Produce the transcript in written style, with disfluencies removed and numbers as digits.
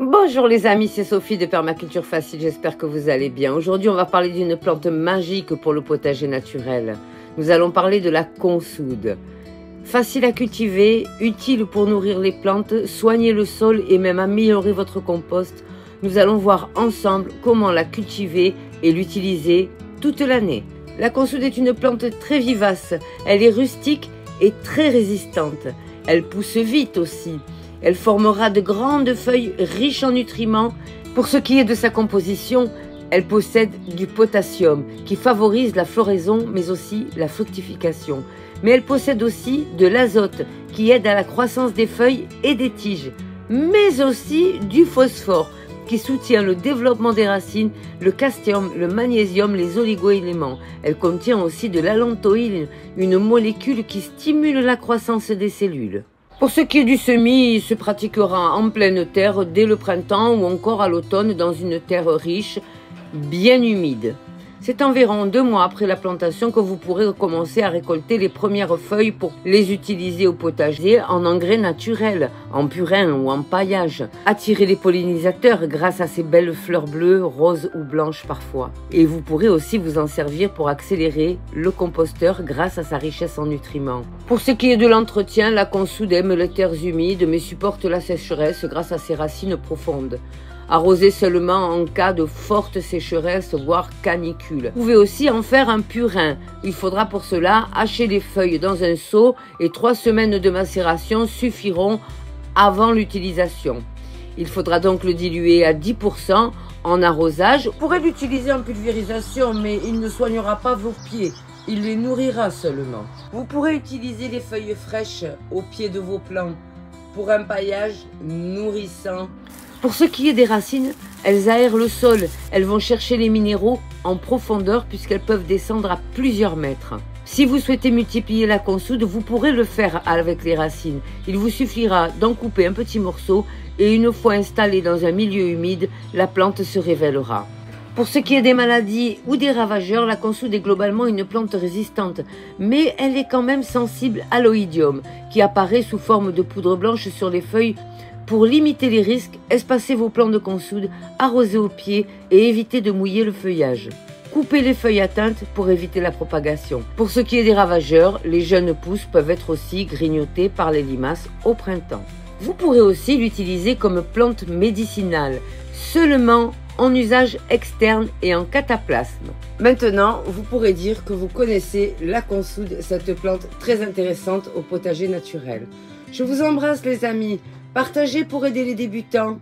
Bonjour les amis, c'est Sophie de Permaculture Facile, j'espère que vous allez bien. Aujourd'hui on va parler d'une plante magique pour le potager naturel. Nous allons parler de la consoude. Facile à cultiver, utile pour nourrir les plantes, soigner le sol et même améliorer votre compost. Nous allons voir ensemble comment la cultiver et l'utiliser toute l'année. La consoude est une plante très vivace, elle est rustique et très résistante. Elle pousse vite aussi. Elle formera de grandes feuilles riches en nutriments. Pour ce qui est de sa composition, elle possède du potassium qui favorise la floraison mais aussi la fructification. Mais elle possède aussi de l'azote qui aide à la croissance des feuilles et des tiges. Mais aussi du phosphore qui soutient le développement des racines, le calcium, le magnésium, les oligo-éléments. Elle contient aussi de l'allantoïne, une molécule qui stimule la croissance des cellules. Pour ce qui est du semis, il se pratiquera en pleine terre dès le printemps ou encore à l'automne dans une terre riche, bien humide. C'est environ 2 mois après la plantation que vous pourrez commencer à récolter les premières feuilles pour les utiliser au potager en engrais naturel, en purin ou en paillage. Attirer les pollinisateurs grâce à ces belles fleurs bleues, roses ou blanches parfois. Et vous pourrez aussi vous en servir pour accélérer le composteur grâce à sa richesse en nutriments. Pour ce qui est de l'entretien, la consoude aime les terres humides mais supporte la sécheresse grâce à ses racines profondes. Arroser seulement en cas de forte sécheresse, voire canicule. Vous pouvez aussi en faire un purin. Il faudra pour cela hacher les feuilles dans un seau et 3 semaines de macération suffiront avant l'utilisation. Il faudra donc le diluer à 10% en arrosage. Vous pourrez l'utiliser en pulvérisation, mais il ne soignera pas vos pieds. Il les nourrira seulement. Vous pourrez utiliser les feuilles fraîches au pied de vos plants pour un paillage nourrissant. Pour ce qui est des racines, elles aèrent le sol. Elles vont chercher les minéraux en profondeur puisqu'elles peuvent descendre à plusieurs mètres. Si vous souhaitez multiplier la consoude, vous pourrez le faire avec les racines. Il vous suffira d'en couper un petit morceau et une fois installée dans un milieu humide, la plante se révélera. Pour ce qui est des maladies ou des ravageurs, la consoude est globalement une plante résistante, mais elle est quand même sensible à l'oïdium, qui apparaît sous forme de poudre blanche sur les feuilles. Pour limiter les risques, espacez vos plants de consoude, arrosez au pied et évitez de mouiller le feuillage. Coupez les feuilles atteintes pour éviter la propagation. Pour ce qui est des ravageurs, les jeunes pousses peuvent être aussi grignotées par les limaces au printemps. Vous pourrez aussi l'utiliser comme plante médicinale, seulement en usage externe et en cataplasme. Maintenant, vous pourrez dire que vous connaissez la consoude, cette plante très intéressante au potager naturel. Je vous embrasse les amis. Partagez pour aider les débutants.